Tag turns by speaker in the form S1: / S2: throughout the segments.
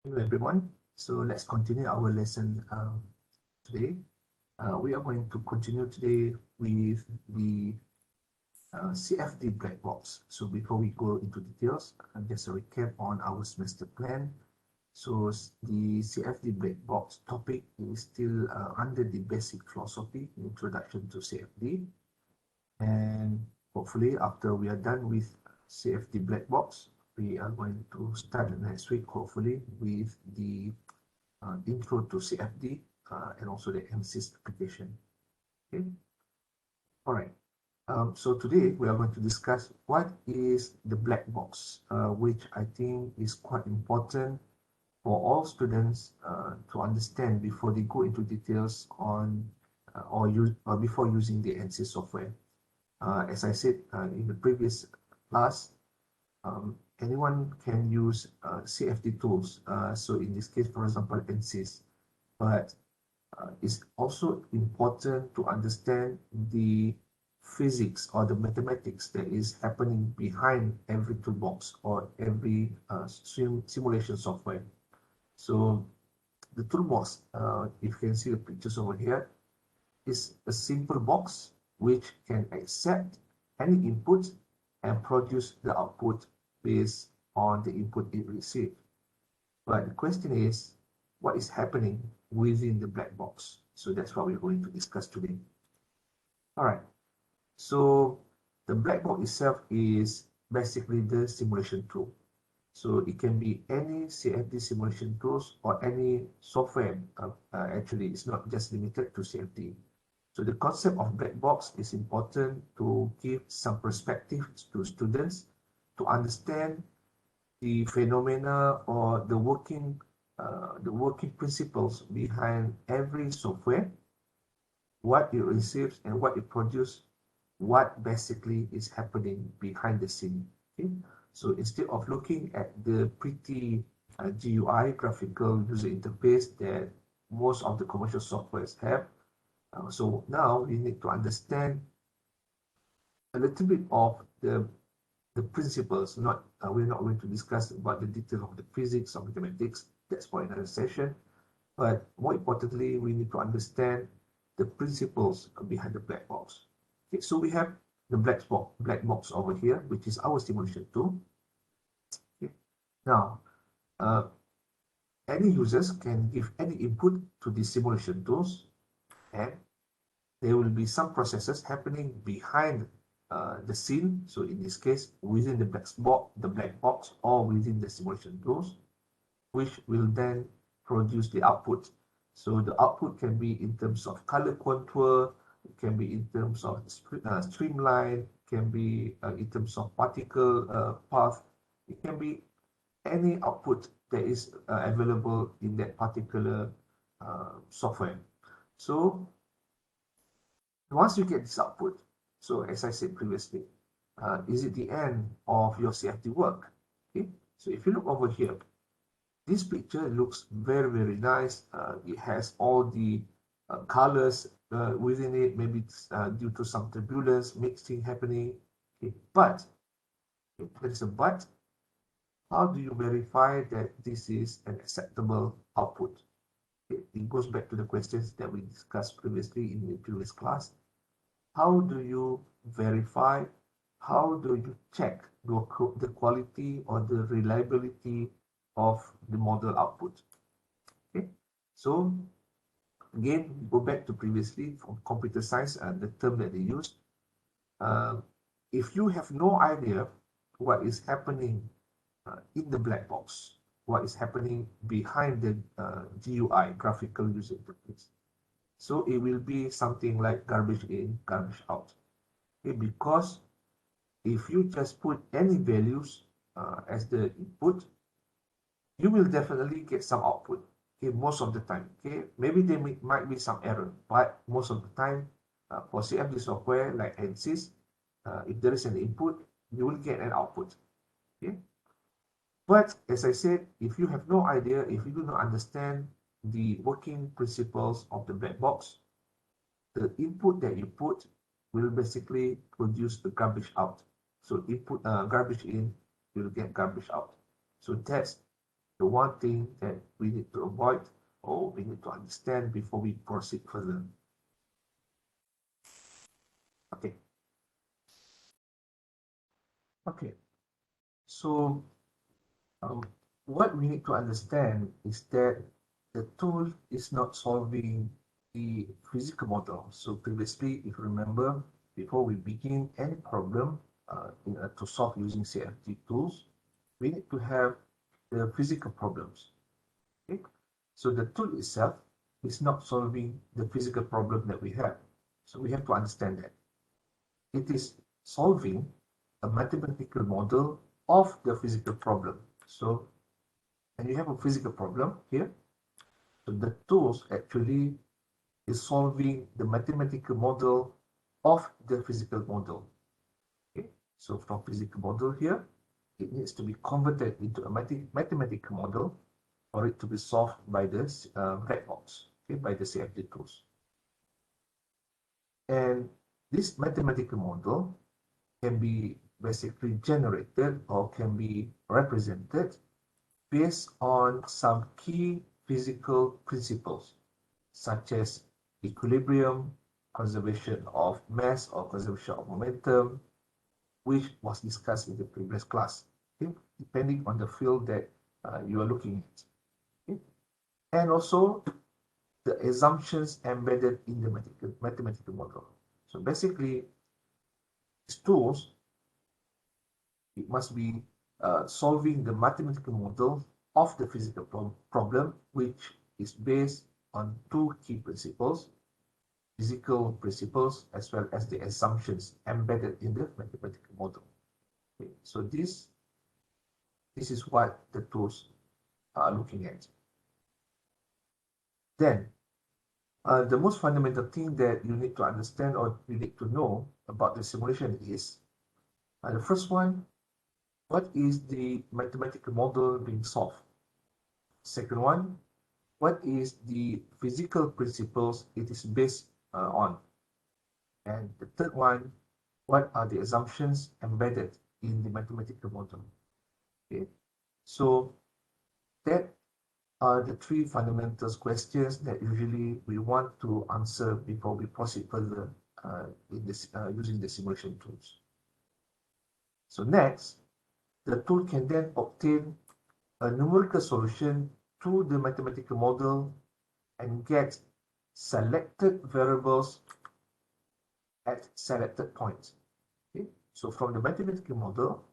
S1: Hello everyone. So let's continue our lesson today. We are going to continue today with the CFD black box. So before we go into details, just a recap on our semester plan. So the CFD black box topic is still under the basic philosophy, introduction to CFD. And hopefully after we are done with CFD black box, we are going to start next week, hopefully, with the intro to CFD and also the MSys application. Okay. All right. So today we are going to discuss what is the black box, which I think is quite important for all students to understand before they go into details on or before using the MSys software. As I said in the previous class, anyone can use CFD tools. So in this case, for example, MSys, but it's also important to understand the physics or the mathematics that is happening behind every toolbox or every simulation software. So the toolbox, if you can see the pictures over here, is a simple box which can accept any input and produce the output based on the input it received. But the question is, what is happening within the black box? So that's what we're going to discuss today. All right. So the black box itself is basically the simulation tool. So it can be any CFD simulation tools or any software. Actually, it's not just limited to CFD. So the concept of black box is important to give some perspective to students to understand the phenomena or the working principles behind every software, what it receives and what it produces, what basically is happening behind the scene. Okay? So instead of looking at the pretty GUI, graphical user interface that most of the commercial softwares have, so now we need to understand a little bit of the principles. We're not going to discuss about the detail of the physics or mathematics. That's for another session. But more importantly, we need to understand the principles behind the black box. Okay, so we have the black box over here, which is our simulation tool. Okay. Now, any users can give any input to the simulation tools, and there will be some processes happening behind the scene. So in this case, within the black box or within the simulation tools, which will then produce the output. So the output can be in terms of color contour, it can be in terms of streamline, can be in terms of particle path, it can be any output that is available in that particular software. So once you get this output, so as I said previously, is it the end of your CFD work? Okay, so if you look over here, this picture looks very, very nice. It has all the colors within it. Maybe it's due to some turbulence, mixing happening. Okay. But, there is a but. How do you verify that this is an acceptable output? Okay. It goes back to the questions that we discussed previously in the previous class. How do you verify? How do you check the quality or the reliability of the model output? Okay, so again, go back to previously from computer science and the term that they used. If you have no idea what is happening in the black box, what is happening behind the GUI, graphical user interface, so it will be something like garbage in, garbage out. Okay, because if you just put any values as the input, you will definitely get some output. Okay, most of the time. Okay, maybe there might be some error, but most of the time, for CFD software like MSys, if there is an input, you will get an output. Okay, but as I said, if you have no idea, if you do not understand the working principles of the black box, the input that you put will basically produce the garbage out. So input garbage in, you will get garbage out. So that's the one thing that we need to avoid or we need to understand before we proceed further. Okay. Okay. So what we need to understand is that the tool is not solving the physical model. So previously, if you remember, before we begin any problem to solve using CFD tools, we need to have the physical problems. Okay? So the tool itself is not solving the physical problem that we have. So we have to understand that. It is solving a mathematical model of the physical problem. So, and you have a physical problem here. So the tools actually is solving the mathematical model of the physical model. Okay, so from physical model here, it needs to be converted into a mathematical model for it to be solved by this black box, okay, by the CFD tools. And this mathematical model can be basically generated or can be represented based on some key physical principles, such as equilibrium, conservation of mass or conservation of momentum, which was discussed in the previous class, okay? Depending on the field that you are looking at. Okay? And also the assumptions embedded in the mathematical model. So basically, these tools, it must be solving the mathematical model of the physical problem, which is based on two key principles, physical principles as well as the assumptions embedded in the mathematical model. Okay, so this is what the tools are looking at. Then, the most fundamental thing that you need to understand or you need to know about the simulation is, the first one, what is the mathematical model being solved? Second one, what is the physical principles it is based on? And the third one, what are the assumptions embedded in the mathematical model? Okay, so that are the three fundamental questions that usually we want to answer before we proceed further in this using the simulation tools. So next, the tool can then obtain a numerical solution to the mathematical model and get selected variables at selected points. Okay? So from the mathematical model,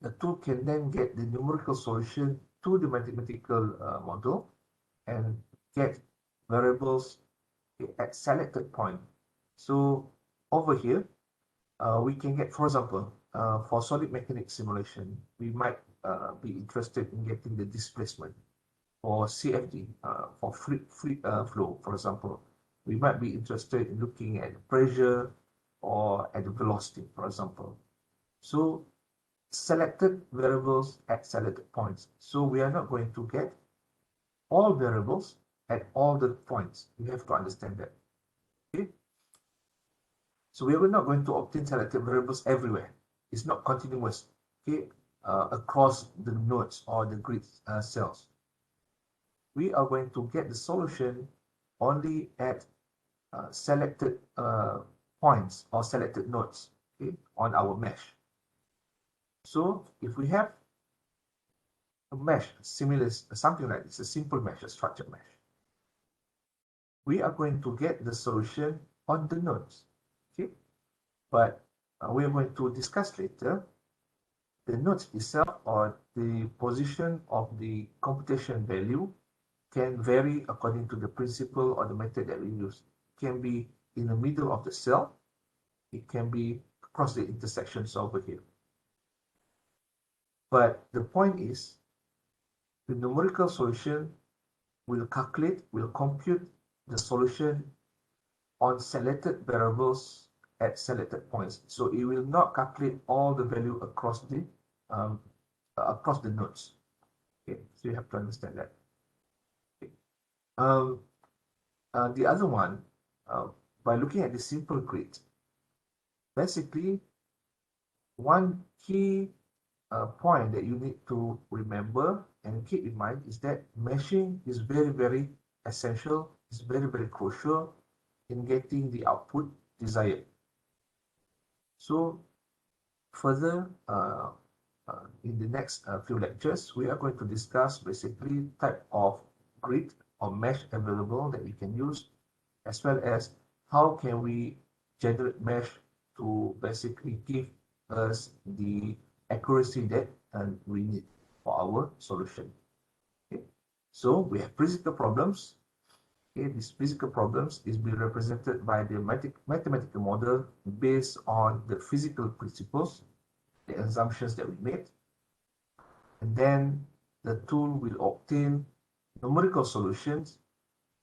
S1: the tool can then get the numerical solution to the mathematical model and get variables at selected point. So over here, we can get, for example, for solid mechanics simulation, we might be interested in getting the displacement. For CFD, for free flow, for example, we might be interested in looking at pressure or at the velocity, for example. So selected variables at selected points. So we are not going to get all variables at all the points. You have to understand that. Okay? So we are not going to obtain selected variables everywhere. It's not continuous, okay, across the nodes or the grid cells. We are going to get the solution only at selected points or selected nodes, okay, on our mesh. So if we have a mesh similar, something like this, a simple mesh, a structured mesh, we are going to get the solution on the nodes, okay? But we are going to discuss later the nodes itself or the position of the computation value can vary according to the principle or the method that we use. It can be in the middle of the cell. It can be across the intersections over here. But the point is, the numerical solution will compute the solution on selected variables at selected points. So it will not calculate all the value across the nodes. Okay, so you have to understand that. Okay. The other one, by looking at the simple grid, basically one key point that you need to remember and keep in mind is that meshing is very, very essential, it's very, very crucial in getting the output desired. So further, in the next few lectures, we are going to discuss basically type of grid or mesh available that we can use, as well as how can we generate mesh to basically give us the accuracy that we need for our solution. Okay. So we have physical problems. Okay, these physical problems is being represented by the mathematical model based on the physical principles, the assumptions that we made, and then the tool will obtain numerical solutions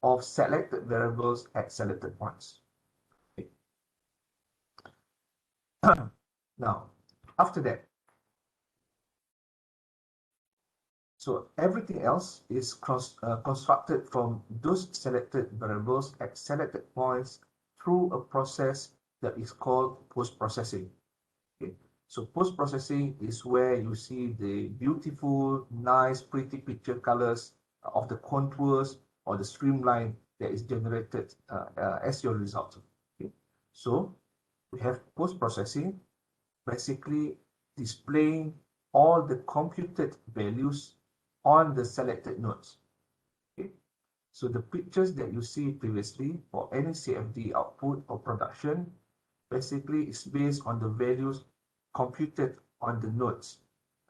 S1: of selected variables at selected points. Okay. Now, after that, so everything else is constructed from those selected variables at selected points through a process that is called post-processing. Okay. So post-processing is where you see the beautiful, nice, pretty picture colors of the contours or the streamline that is generated as your result. Okay. So we have post-processing, basically displaying all the computed values on the selected nodes. Okay. So the pictures that you see previously for any CFD output or production basically is based on the values computed on the nodes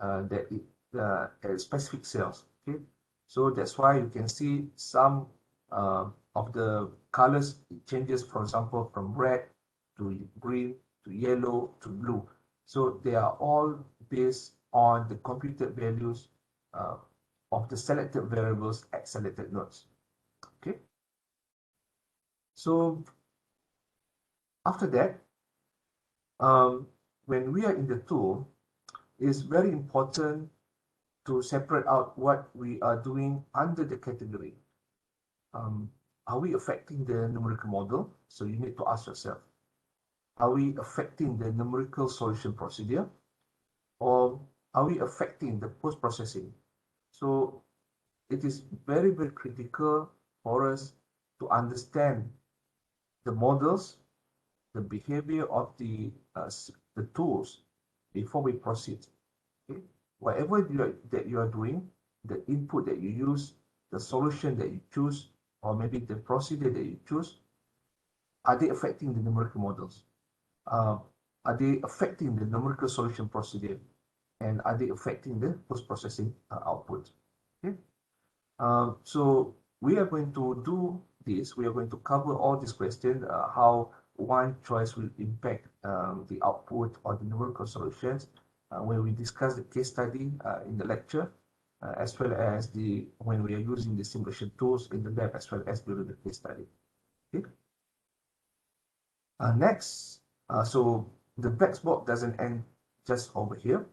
S1: at specific cells. Okay. So that's why you can see some of the colors changes, for example, from red to green to yellow to blue. So they are all based on the computed values of the selected variables at selected nodes. Okay. So after that, when we are in the tool, it's very important to separate out what we are doing under the category. Are we affecting the numerical model? So you need to ask yourself, are we affecting the numerical solution procedure? Or are we affecting the post-processing? So it is very, very critical for us to understand the models, the behavior of the tools before we proceed. Okay? Whatever that you are doing, the input that you use, the solution that you choose, or maybe the procedure that you choose, are they affecting the numerical models? Are they affecting the numerical solution procedure? And are they affecting the post-processing output? Okay. So we are going to do this. We are going to cover all these questions, how one choice will impact the output or the numerical solutions when we discuss the case study in the lecture, as well as when we are using the simulation tools in the lab, as well as during the case study. Okay. Next, so the black box doesn't end just over here.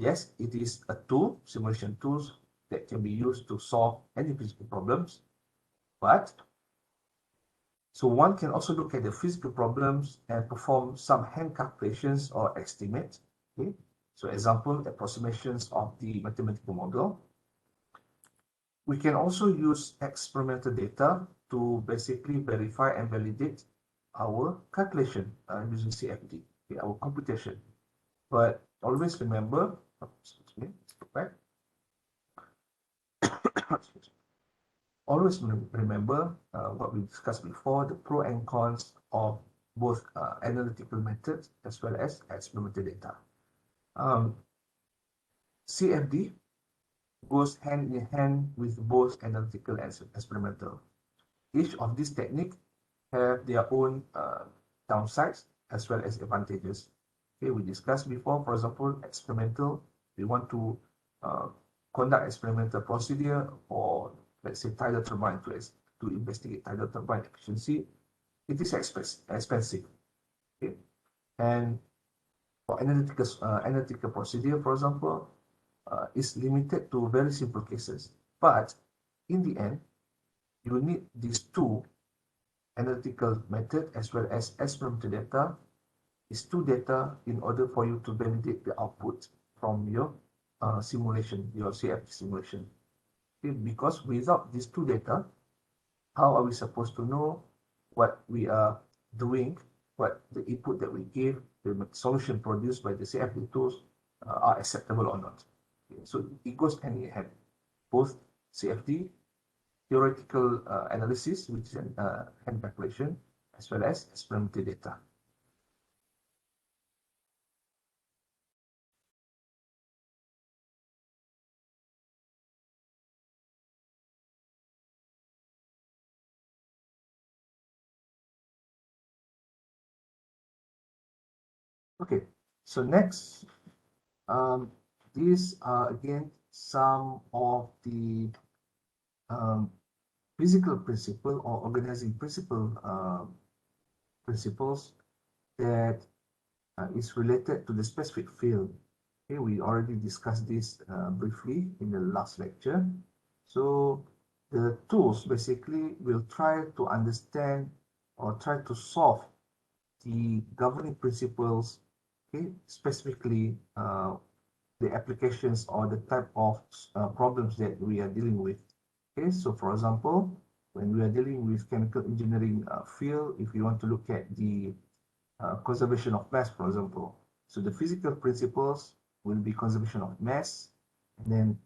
S1: Yes, it is a tool, simulation tools, that can be used to solve any physical problems. But, so one can also look at the physical problems and perform some hand calculations or estimates. Okay? So example, approximations of the mathematical model. We can also use experimental data to basically verify and validate our calculation using CFD, okay, our computation. But always remember, always remember what we discussed before, the pros and cons of both analytical methods as well as experimental data. CFD goes hand in hand with both analytical and experimental. Each of these techniques have their own downsides as well as advantages. Okay, we discussed before, for example, experimental, we want to conduct experimental procedure or let's say tidal turbine to investigate tidal turbine efficiency. It is expensive. Okay, and for analytical procedure, for example, is limited to very simple cases. But in the end, you need these two analytical method as well as experimental data, is two data in order for you to validate the output from your simulation, your CFD simulation. Okay? Because without these two data, how are we supposed to know what we are doing, what the input that we give, the solution produced by the CFD tools are acceptable or not? Okay, so it goes hand in hand, both CFD, theoretical analysis, which is hand calculation, as well as experimental data. Okay, so next, these are again some of the physical principle or organizing principles that is related to the specific field. Okay, we already discussed this briefly in the last lecture. So the tools basically will try to understand or try to solve the governing principles, okay, specifically the applications or the type of problems that we are dealing with. Okay, so for example, when we are dealing with chemical engineering field, if you want to look at the conservation of mass, for example, so the physical principles will be conservation of mass, and then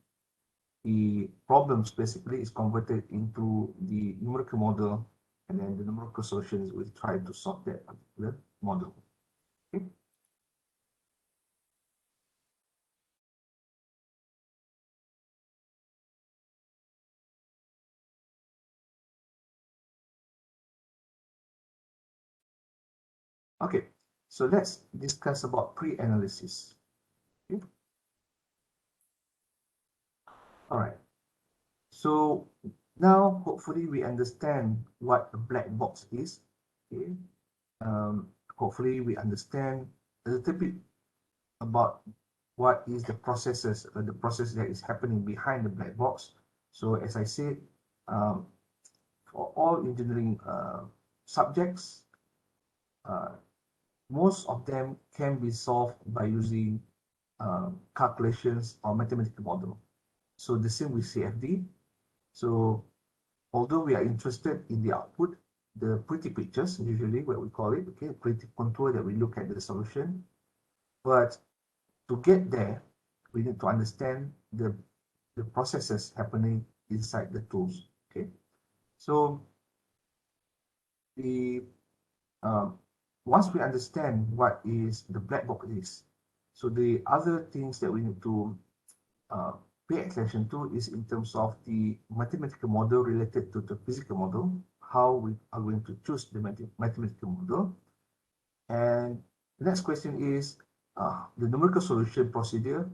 S1: the problems basically is converted into the numerical model, and then the numerical solutions will try to solve that particular model. Okay. Okay, so let's discuss about pre-analysis. Okay. All right. So now hopefully we understand what a black box is. Okay. Hopefully we understand a little bit about what is the processes, the process that is happening behind the black box. So as I said, for all engineering subjects, most of them can be solved by using calculations or mathematical model. So the same with CFD. So although we are interested in the output, the pretty pictures, usually what we call it, okay, pretty contour that we look at the solution, but to get there, we need to understand the processes happening inside the tools. Okay, so the once we understand what is the black box is, so the other things that we need to pay attention to is in terms of the mathematical model related to the physical model, how we are going to choose the mathematical model. And the next question is the numerical solution procedure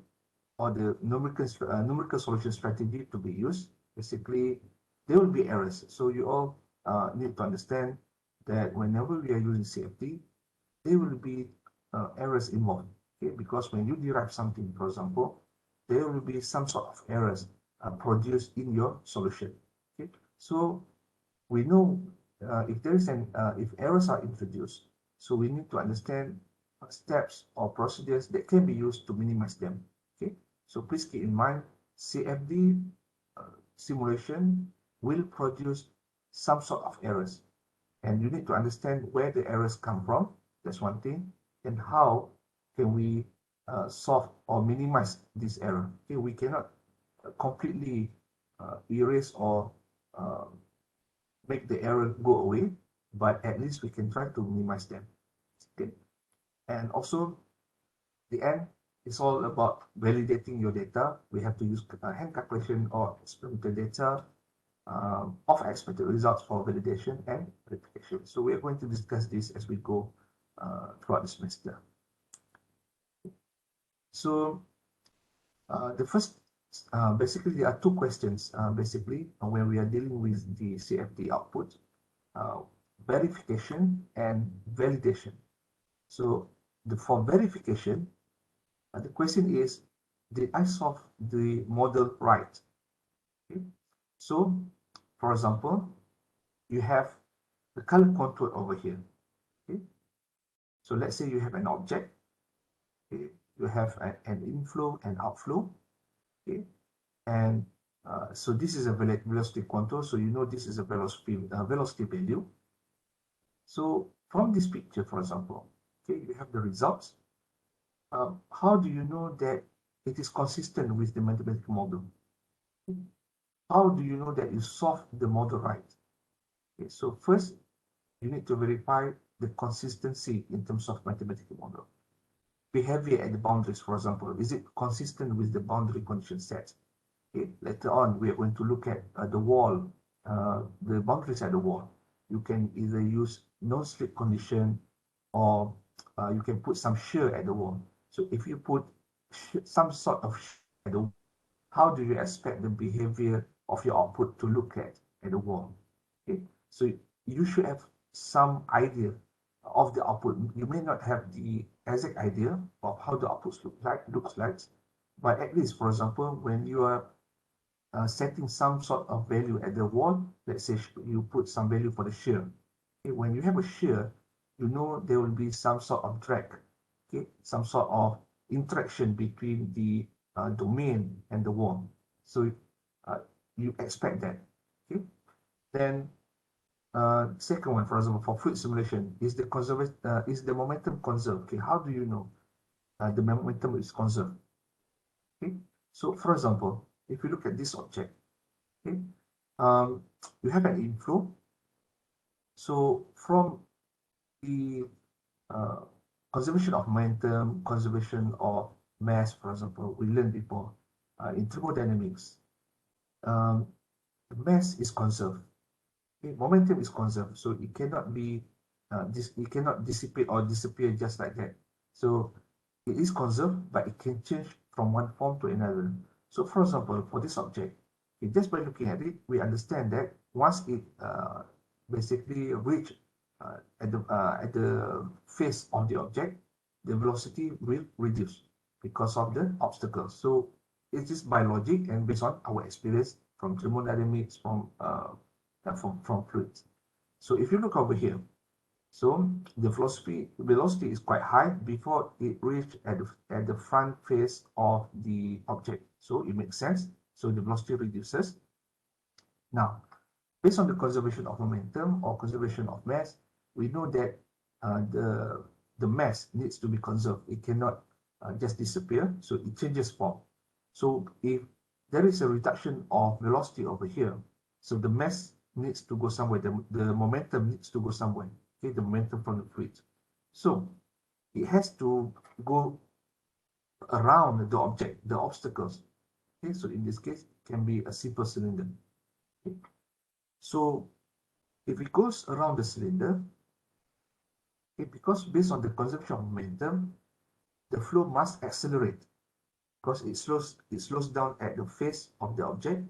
S1: or the numerical solution strategy to be used. Basically, there will be errors. So you all need to understand that whenever we are using CFD, there will be errors involved. Okay? Because when you derive something, for example, there will be some sort of errors produced in your solution. Okay? So we know if there is if errors are introduced, so we need to understand steps or procedures that can be used to minimize them. Okay, so please keep in mind CFD simulation will produce some sort of errors, and you need to understand where the errors come from. That's one thing, and how can we solve or minimize this error. Okay, we cannot completely erase or make the error go away, but at least we can try to minimize them. Okay, and also the end is all about validating your data. We have to use hand calculation or experimental data of expected results for validation and verification. So we are going to discuss this as we go throughout the semester. So the first, basically there are two questions basically when we are dealing with the CFD output, verification and validation. So for verification, the question is, did I solve the model right? Okay. So, for example, you have the color contour over here. Okay. So let's say you have an object. Okay. You have an inflow and outflow. Okay, and so this is a velocity contour. So you know this is a velocity value. So from this picture, for example, okay, you have the results. How do you know that it is consistent with the mathematical model? How do you know that you solved the model right? Okay, so first, you need to verify the consistency in terms of mathematical model. Behavior at the boundaries, for example, is it consistent with the boundary condition set? Okay, later on, we are going to look at the wall, the boundaries at the wall. You can either use no-slip condition or you can put some shear at the wall. So if you put some sort of shear at the wall, how do you expect the behavior of your output to look at the wall? Okay, so you should have some idea of the output. You may not have the exact idea of how the outputs looks like, but at least, for example, when you are setting some sort of value at the wall, let's say you put some value for the shear. Okay, when you have a shear, you know there will be some sort of drag, okay, some sort of interaction between the domain and the wall. So uh, you expect that. Okay, then second one, for example, for fluid simulation, is the momentum conserved? Okay, how do you know the momentum is conserved? Okay, so for example, if you look at this object, okay, you have an inflow. So from the conservation of momentum, conservation of mass, for example, we learned before in thermodynamics, the mass is conserved. Okay? Momentum is conserved, so it cannot be it cannot dissipate or disappear just like that. So it is conserved, but it can change from one form to another. So for example, for this object, okay, just by looking at it, we understand that once it basically reach at the face of the object, the velocity will reduce because of the obstacle. So it is by logic and based on our experience from thermodynamics, from fluids. So if you look over here, so the velocity is quite high before it reached at the front face of the object. So it makes sense. So the velocity reduces. Now, based on the conservation of momentum or conservation of mass, we know that the mass needs to be conserved. It cannot just disappear, so it changes form. So if there is a reduction of velocity over here, so the mass needs to go somewhere, the momentum needs to go somewhere, okay, the momentum from the fluid. So it has to go around the object, the obstacles. Okay, so in this case, it can be a simple cylinder. Okay. So if it goes around the cylinder, okay, because based on the conservation of momentum, the flow must accelerate because it slows down at the face of the object.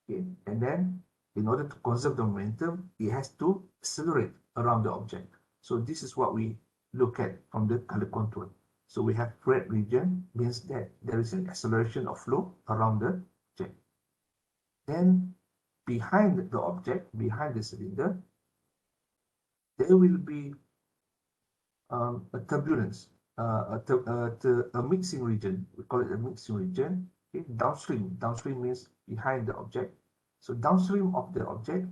S1: Okay, and then in order to conserve the momentum, it has to accelerate around the object. So this is what we look at from the color contour. So we have red region means that there is an acceleration of flow around the object. Then behind the object, behind the cylinder, there will be a turbulence, a mixing region. We call it a mixing region. Okay? Downstream means behind the object. So downstream of the object,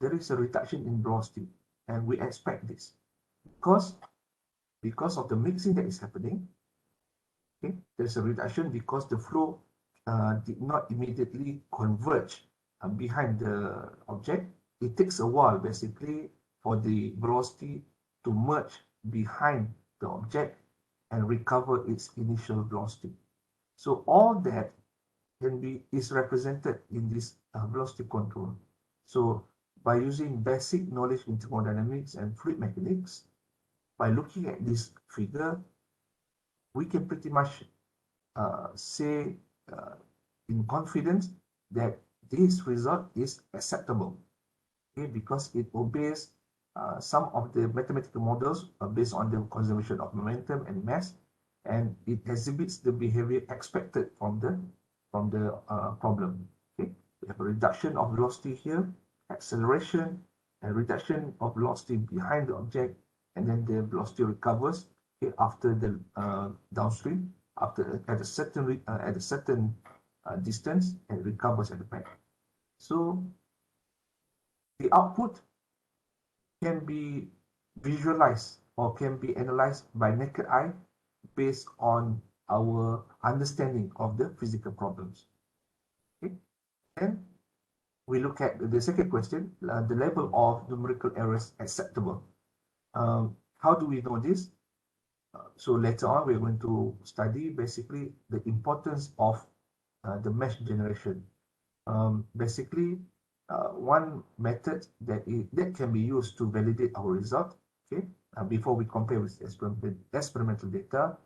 S1: there is a reduction in velocity, and we expect this because of the mixing that is happening. Okay, there's a reduction because the flow did not immediately converge behind the object. It takes a while basically for the velocity to merge behind the object and recover its initial velocity. So all that is represented in this velocity control. So by using basic knowledge in thermodynamics and fluid mechanics, by looking at this figure, we can pretty much say in confidence that this result is acceptable, okay, because it obeys some of the mathematical models based on the conservation of momentum and mass, and it exhibits the behavior expected from the problem. Okay, we have a reduction of velocity here, acceleration, and reduction of velocity behind the object, and then the velocity recovers, okay, after the downstream, after at a certain distance and recovers at the back. So the output can be visualized or can be analyzed by naked eye based on our understanding of the physical problems. Okay, and we look at the second question, the level of numerical errors acceptable. How do we know this? So later on, we're going to study basically the importance of the mesh generation. Basically, one method that can be used to validate our result, okay, before we compare with experimental data,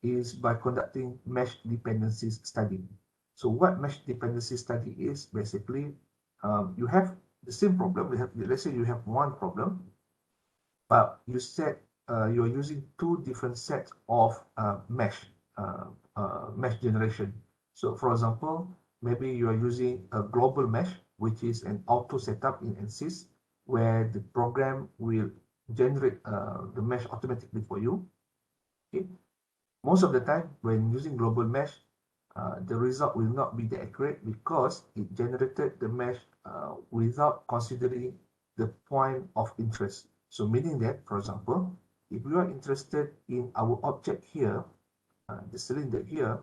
S1: is by conducting mesh dependencies study. So what mesh dependency study is, basically, you have the same problem. Let's say you have one problem, but you're using two different sets of mesh generation. So for example, maybe you are using a global mesh, which is an auto setup in ANSYS, where the program will generate the mesh automatically for you. Okay. Most of the time, when using global mesh, the result will not be that accurate because it generated the mesh without considering the point of interest. So meaning that, for example, if we are interested in our object here, the cylinder here,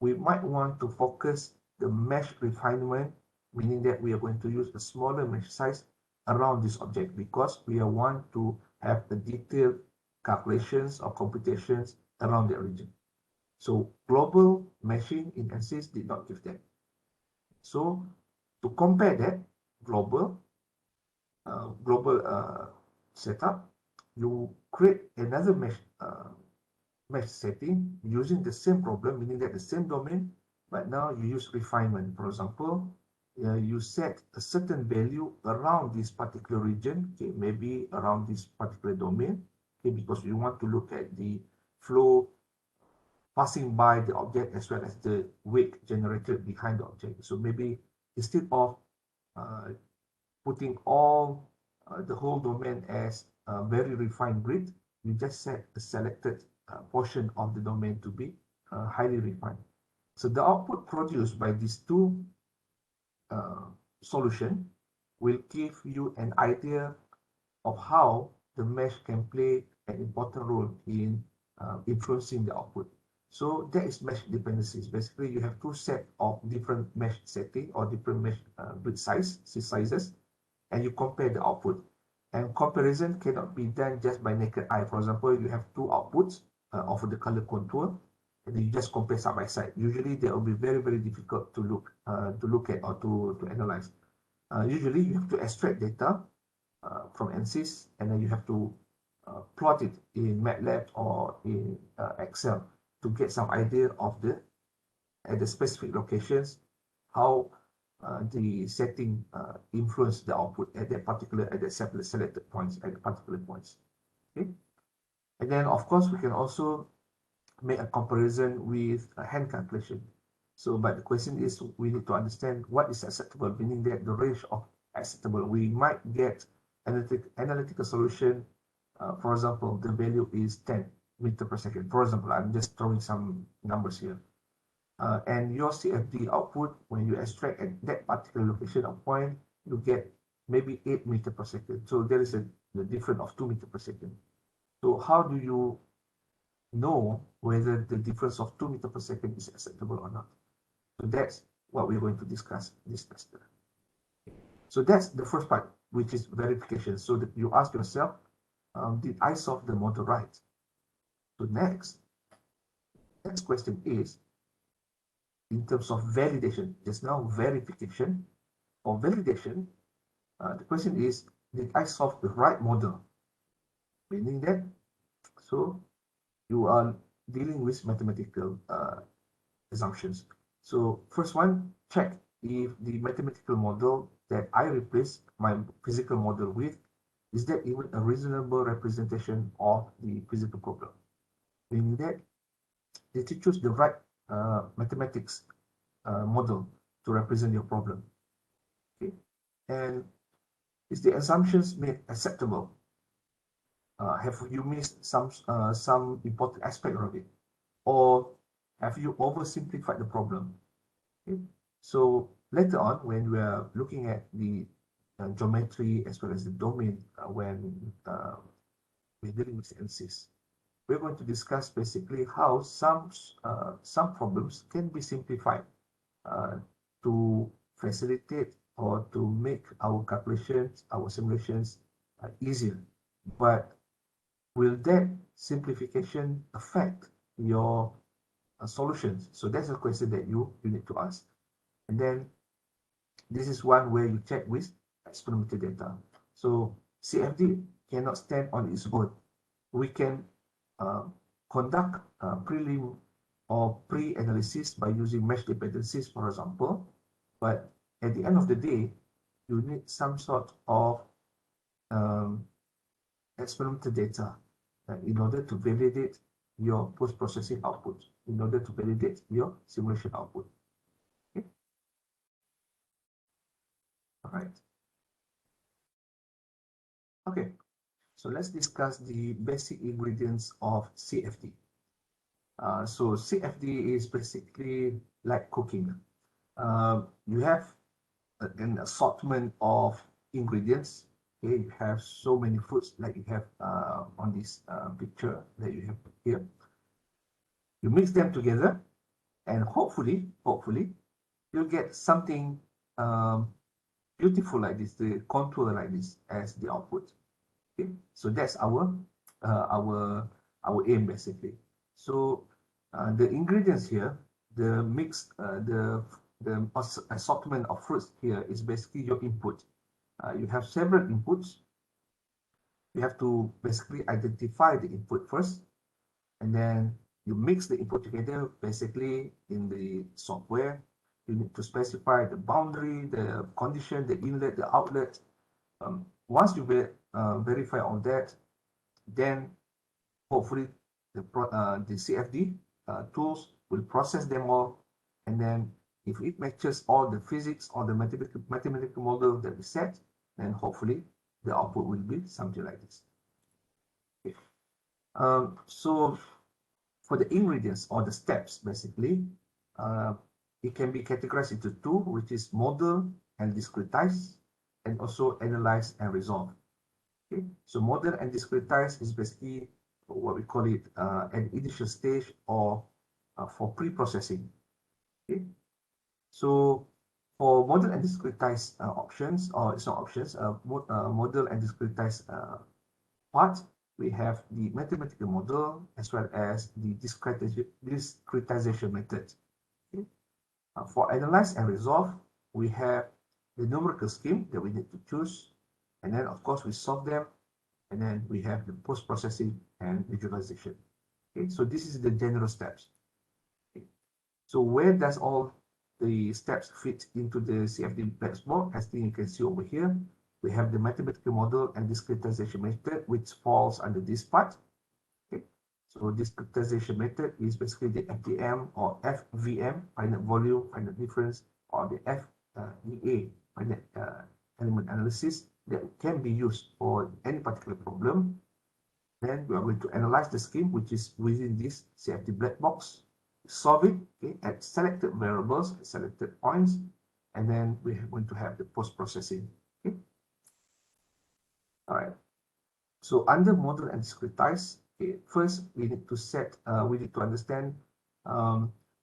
S1: we might want to focus the mesh refinement, meaning that we are going to use a smaller mesh size around this object because we want to have the detailed calculations or computations around the region. So global meshing in ANSYS did not give that. So to compare that global setup, you create another mesh setting using the same problem, meaning that the same domain, but now you use refinement. For example, you set a certain value around this particular region, okay, maybe around this particular domain, okay, because you want to look at the flow passing by the object as well as the weight generated behind the object. So maybe instead of putting all the whole domain as a very refined grid, you just set a selected portion of the domain to be highly refined. So the output produced by these two solutions will give you an idea of how the mesh can play an important role in influencing the output. So that is mesh dependencies. Basically, you have two sets of different mesh setting or different mesh grid sizes, and you compare the output. And comparison cannot be done just by naked eye. For example, you have two outputs of the color contour, and you just compare side by side. Usually, they will be very, very difficult to look at or to analyze. Usually, you have to extract data from ANSYS, and then you have to plot it in MATLAB or in Excel to get some idea of at the specific locations how the setting influence the output at the selected points at the particular points. Okay, and then of course we can also make a comparison with a hand calculation. So, but the question is, we need to understand what is acceptable, meaning that the range of acceptable. We might get analytical solution. For example, the value is 10 meters per second. For example, I'm just throwing some numbers here. And your CFD output, when you extract at that particular location or point, you get maybe 8 meters per second. So there is the difference of 2 meters per second. So how do you know whether the difference of 2 meters per second is acceptable or not? So that's what we're going to discuss this semester. So that's the first part, which is verification. So that you ask yourself, did I solve the model right? So next question is, in terms of validation, just now verification or validation, the question is, did I solve the right model? Meaning that, so you are dealing with mathematical assumptions. So first one, check if the mathematical model that I replace my physical model with, is that even a reasonable representation of the physical problem? Meaning that, did you choose the right mathematics model to represent your problem? Okay, and is the assumptions made acceptable? Have you missed some important aspect of it, or have you oversimplified the problem? Okay? So later on, when we are looking at the geometry as well as the domain, when we're dealing with analysis, we're going to discuss basically how some problems can be simplified to facilitate or to make our calculations, our simulations easier. But will that simplification affect your solutions? So that's a question that you need to ask. And then this is one where you check with experimental data. So CFD cannot stand on its own. We can conduct prelim or pre-analysis by using mesh dependencies, for example. But at the end of the day, you need some sort of experimental data in order to validate your post-processing output, in order to validate your simulation output. Okay. All right. Okay. So let's discuss the basic ingredients of CFD. So CFD is basically like cooking. You have an assortment of ingredients. Okay, you have so many foods like you have on this picture that you have here. You mix them together, and hopefully, you'll get something beautiful like this, the contour like this as the output. Okay, so that's our aim basically. So the ingredients here, the mix, the assortment of fruits here is basically your input. You have several inputs. You have to basically identify the input first, and then you mix the input together basically in the software. You need to specify the boundary, the condition, the inlet, the outlet. Once you verify all that, then hopefully the CFD tools will process them all, and then if it matches all the physics or the mathematical model that we set, then hopefully the output will be something like this. Okay. So for the ingredients or the steps, basically, it can be categorized into two, which is model and discretize, and also analyze and resolve. Okay, so model and discretize is basically what we call it an initial stage or for pre-processing. Okay, so for model and discretize options, or it's not options, model and discretize part, we have the mathematical model as well as the discretization method. Okay. For analyze and resolve, we have the numerical scheme that we need to choose, and then of course we solve them, and then we have the post-processing and visualization. Okay, so this is the general steps. Okay. So where does all the steps fit into the CFD BlackBox? As you can see over here, we have the mathematical model and discretization method, which falls under this part. Okay. So discretization method is basically the FDM or FVM, finite volume, finite difference, or the FEA, finite element analysis, that can be used for any particular problem. Then we are going to analyze the scheme, which is within this CFD BlackBox, solve it, okay, at selected variables, selected points, and then we are going to have the post-processing. Okay. All right. So under model and discretize, okay, first we need to set, we need to understand,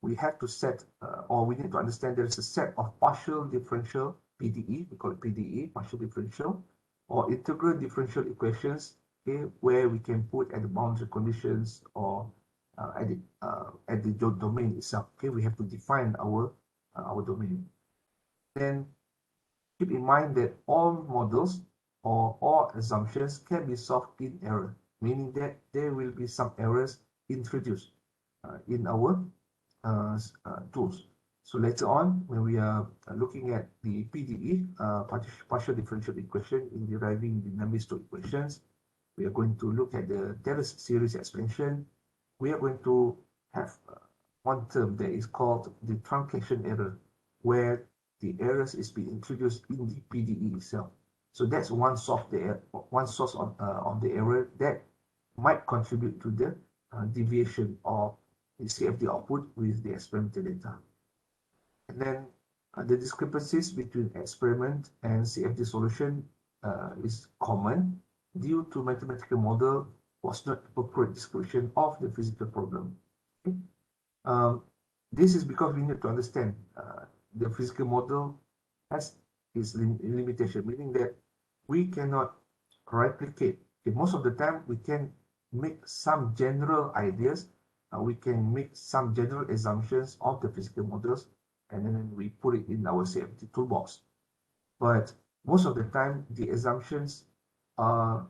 S1: we have to set, or we need to understand there is a set of partial differential PDE, we call it PDE, partial differential, or integral differential equations, okay, where we can put at the boundary conditions or at the domain itself. Okay, we have to define our domain. Then keep in mind that all models or all assumptions can be solved in error, meaning that there will be some errors introduced in our tools. So later on, when we are looking at the PDE, partial differential equation, in deriving the Navier-Stokes equations, we are going to look at the Taylor series expansion. We are going to have one term that is called the truncation error, where the errors is being introduced in the PDE itself. So that's one source of the error that might contribute to the deviation of the CFD output with the experimental data. And then the discrepancies between experiment and CFD solution is common due to mathematical model was not appropriate description of the physical problem. Okay? This is because we need to understand the physical model has its limitation, meaning that we cannot replicate. Okay, most of the time, we can make some general ideas, we can make some general assumptions of the physical models, and then we put it in our CFD toolbox. But most of the time, the assumptions are,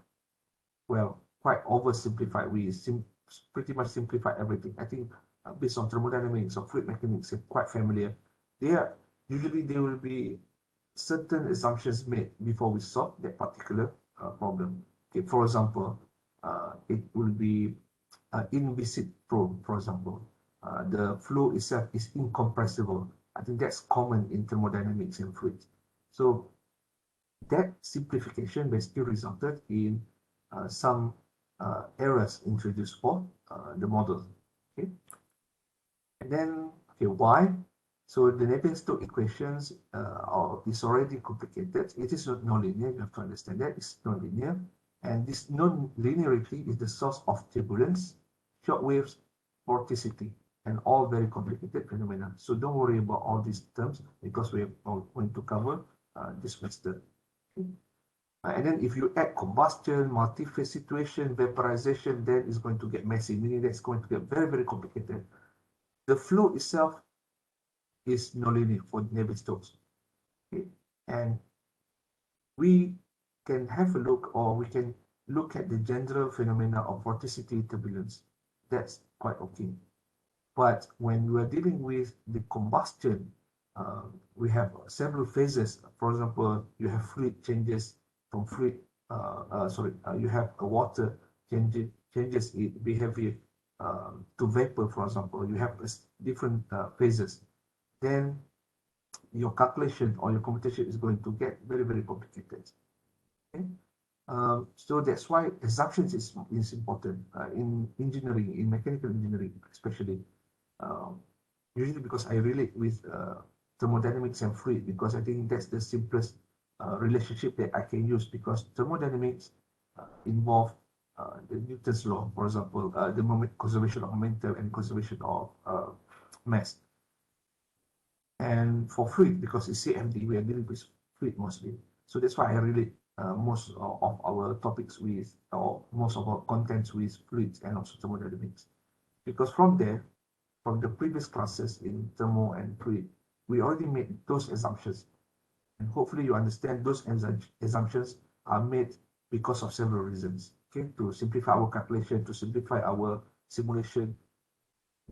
S1: well, quite oversimplified. We pretty much simplify everything. I think based on thermodynamics or fluid mechanics, are quite familiar. Usually there will be certain assumptions made before we solve that particular problem. Okay, for example, it will be inviscid flow, for example. The flow itself is incompressible. I think that's common in thermodynamics and fluids. So that simplification basically resulted in some errors introduced for the model. Okay, and then okay, why? So the Navier-Stokes equations is already complicated. It is not nonlinear. You have to understand that it's nonlinear, and this non-linearity is the source of turbulence, shock waves, vorticity, and all very complicated phenomena. So don't worry about all these terms because we are going to cover this semester. Okay. And then if you add combustion, multi-phase situation, vaporization, then it's going to get messy, meaning that it's going to get very, very complicated. The flow itself is nonlinear for Navier-Stokes. Okay. And we can have a look, or we can look at the general phenomena of vorticity turbulence. That's quite okay. But when we are dealing with the combustion, we have several phases. For example, you have fluid changes from fluid, you have a water changes its behavior to vapor, for example. You have different phases. Then your calculation or your computation is going to get very, very complicated. Okay? So that's why assumptions is important in engineering, in mechanical engineering especially. Usually because I relate with thermodynamics and fluid, because I think that's the simplest relationship that I can use, because thermodynamics involve the Newton's law, for example, the conservation of momentum and conservation of mass. And for fluid, because it's CFD, we are dealing with fluid mostly. So that's why I relate most of our topics with, or most of our contents with fluids and also thermodynamics. Because from there, from the previous classes in thermo and fluid, we already made those assumptions. And hopefully you understand those assumptions are made because of several reasons. Okay, to simplify our calculation, to simplify our simulation.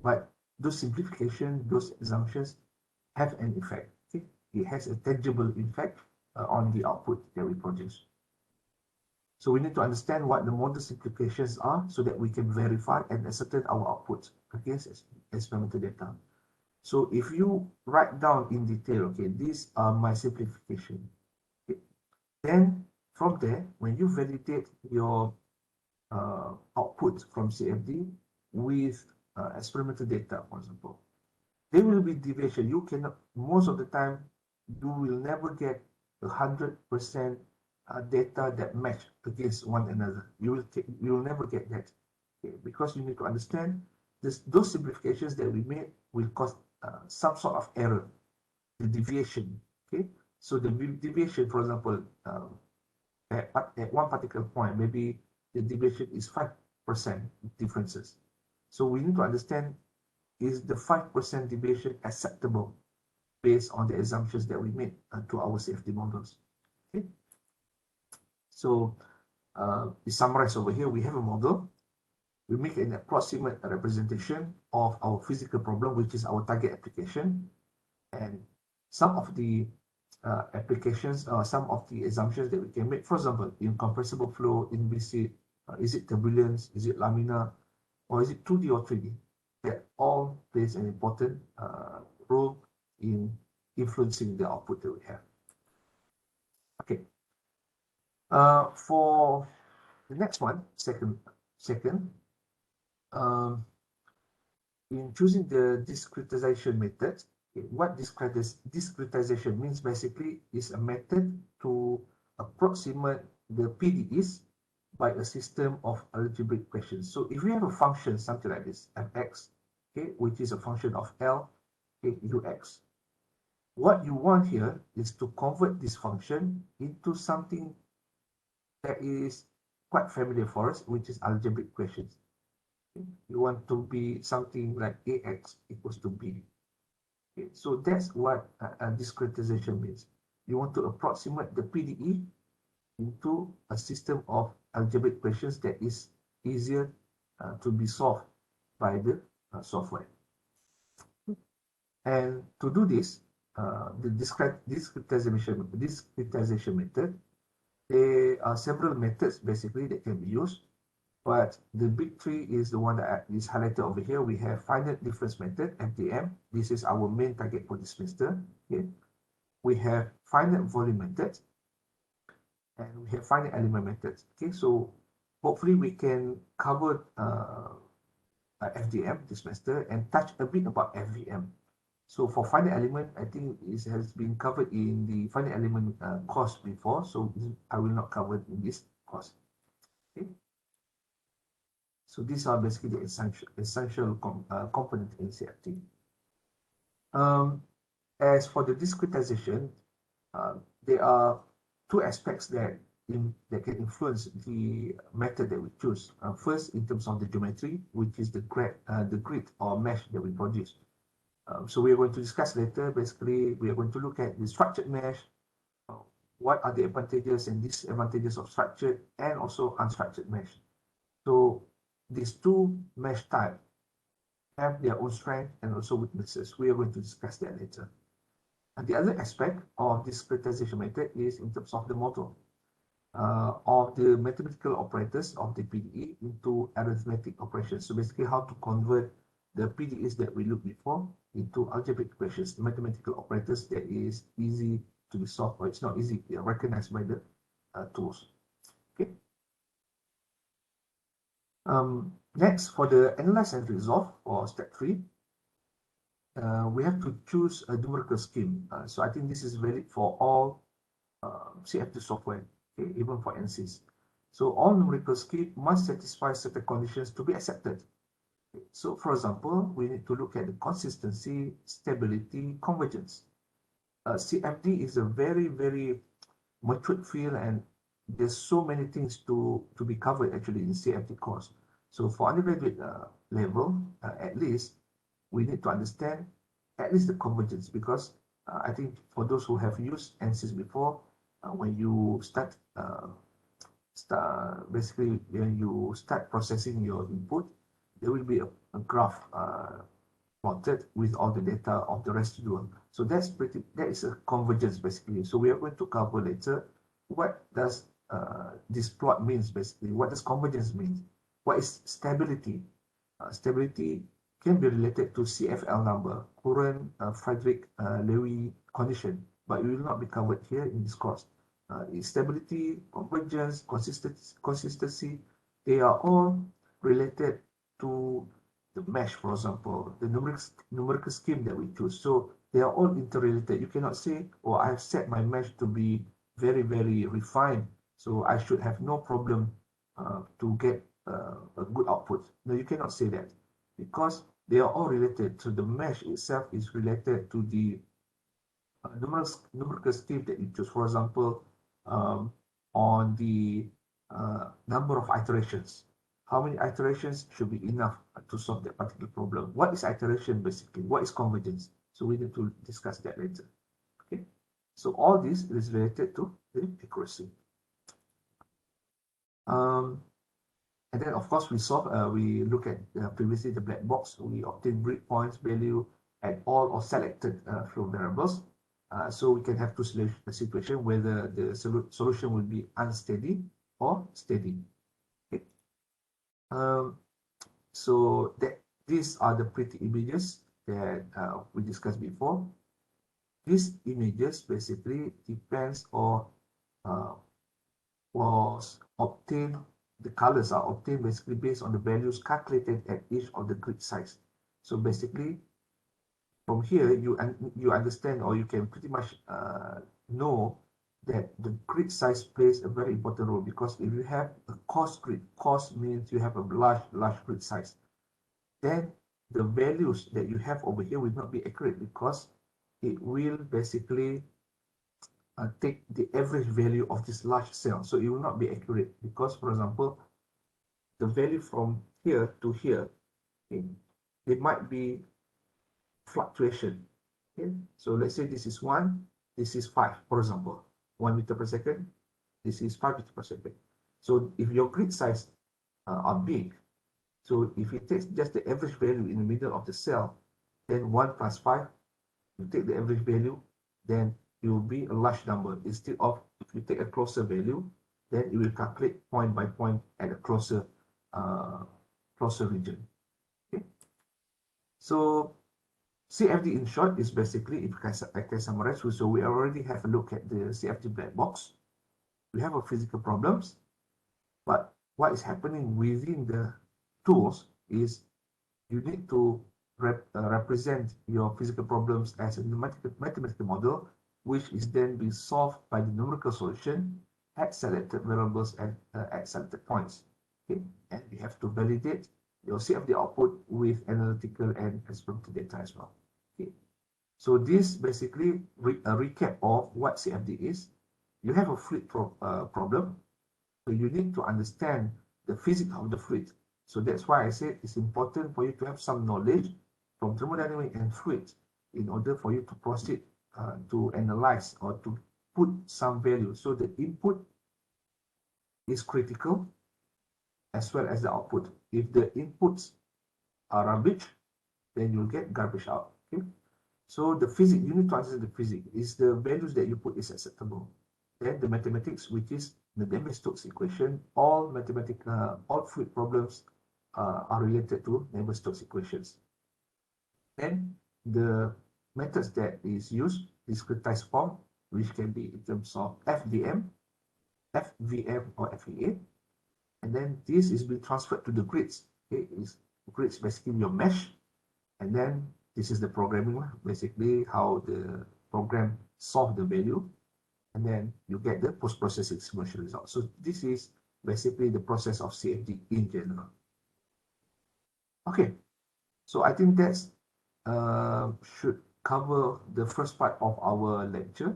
S1: But those simplification, those assumptions have an effect. Okay? It has a tangible effect on the output that we produce. So we need to understand what the model simplifications are so that we can verify and ascertain our output against experimental data. So if you write down in detail, okay, these are my simplification. Okay. Then from there, when you validate your output from CFD with experimental data, for example, there will be deviation. You cannot, most of the time, you will never get 100% data that match against one another. You will never get that, okay? Because you need to understand those simplifications that we made will cause some sort of error, the deviation. Okay, so the deviation, for example, at one particular point, maybe the deviation is 5% differences. So we need to understand, is the 5% deviation acceptable based on the assumptions that we made to our CFD models? Okay. So we summarize over here. We have a model. We make an approximate representation of our physical problem, which is our target application, and some of the applications, some of the assumptions that we can make. For example, incompressible flow, inviscid, is it turbulence, is it laminar, or is it 2D or 3D? That all plays an important role in influencing the output that we have. Okay. For the next one, second, in choosing the discretization method, Okay, what discretization means basically is a method to approximate the PDEs by a system of algebraic questions. So if we have a function, something like this, fx, okay, which is a function of L, okay, ux, what you want here is to convert this function into something that is quite familiar for us, which is algebraic questions. Okay? You want to be something like ax equals to b. Okay? So that's what discretization means. You want to approximate the PDE into a system of algebraic questions that is easier to be solved by the software. And to do this, the discretization method, there are several methods basically that can be used, but the big three is the one that is highlighted over here. We have finite difference method, FDM. This is our main target for this semester. Okay. We have finite volume method, and we have finite element methods. Okay, so hopefully we can cover FDM this semester and touch a bit about FVM. So for finite element, I think it has been covered in the finite element course before, so I will not cover it in this course. Okay. So these are basically the essential component in CFD. As for the discretization, there are two aspects that can influence the method that we choose. First, in terms of the geometry, which is the grid or mesh that we produce. So we are going to discuss later. Basically, we are going to look at the structured mesh. What are the advantages and disadvantages of structured and also unstructured mesh? So these two mesh types have their own strengths and also weaknesses. We are going to discuss that later. And the other aspect of discretization method is in terms of the model of the mathematical operators of the PDE into arithmetic operations. So basically how to convert the PDEs that we looked before into algebraic equations, the mathematical operators that is easy to be solved, or it's not easy, they are recognized by the tools. Okay. Next, for the analyze and resolve, or step 3, we have to choose a numerical scheme. So I think this is valid for all CFD software, okay, even for NCs. So all numerical scheme must satisfy certain conditions to be accepted. Okay. So for example, we need to look at the consistency, stability, convergence. CFD is a very, very matured field, and there's so many things to be covered actually in CFD course. So for undergraduate level, at least, we need to understand at least the convergence, because I think for those who have used ANSYS before, when you start basically when you start processing your input, there will be a graph plotted with all the data of the residual. So that is a convergence basically. So we are going to cover later what does this plot means basically. What does convergence mean? What is stability? Stability can be related to CFL number, current Frederick-Lewis condition, but it will not be covered here in this course. Stability, convergence, consistency, they are all related to the mesh, for example, the numerical scheme that we choose. So they are all interrelated. You cannot say, oh, I have set my mesh to be very, very refined, so I should have no problem to get a good output. No, you cannot say that, because they are all related. So the mesh itself is related to the numerical scheme that you choose. For example, on the number of iterations, how many iterations should be enough to solve that particular problem? What is iteration basically? What is convergence? So we need to discuss that later. Okay. So all this is related to the accuracy. And then of course we look at previously the black box. We obtain breakpoints value at all or selected flow variables. So we can have two situations, whether the solution will be unsteady or steady. Okay. So these are the pretty images that we discussed before. These images basically depends on was obtained. The colors are obtained basically based on the values calculated at each of the grid size. So basically, from here, you understand, or you can pretty much know that the grid size plays a very important role, because if you have a coarse grid, coarse means you have a large grid size, then the values that you have over here will not be accurate, because it will basically take the average value of this large cell. So it will not be accurate, because, for example, the value from here to here, okay, there might be fluctuation. Okay, so let's say this is 1, this is 5, for example, 1 meter per second, this is 5 meter per second. So if your grid size are big, so if it takes just the average value in the middle of the cell, then 1 plus 5, you take the average value, then it will be a large number. Instead of, if you take a closer value, then it will calculate point by point at a closer region. Okay, so CFD in short is basically, if I can summarize, so we already have a look at the CFD black box. We have a physical problems, but what is happening within the tools is you need to represent your physical problems as a mathematical model, which is then being solved by the numerical solution at selected variables and at selected points. Okay, and you have to validate your CFD output with analytical and experimental data as well. Okay, so this basically a recap of what CFD is. You have a fluid problem, so you need to understand the physics of the fluid. So that's why I said it's important for you to have some knowledge from thermodynamics and fluids in order for you to proceed to analyze or to put some value. So the input is critical as well as the output. If the inputs are rubbish, then you'll get garbage out. Okay, so the physics, you need to understand the physics. Is the values that you put is acceptable? Then the mathematics, which is the Navier-Stokes equation. All fluid problems are related to Navier-Stokes equations. Then the methods that is used, discretized form, which can be in terms of FDM, FVM, or FEA. And then this is being transferred to the grids. Okay, grids basically your mesh. And then this is the programming, basically how the program solve the value. And then you get the post-processing simulation result. So this is basically the process of CFD in general. Okay, so I think that's should cover the first part of our lecture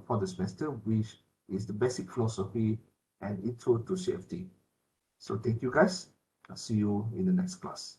S1: for the semester, which is the basic philosophy and intro to CFD. So thank you guys. I'll see you in the next class.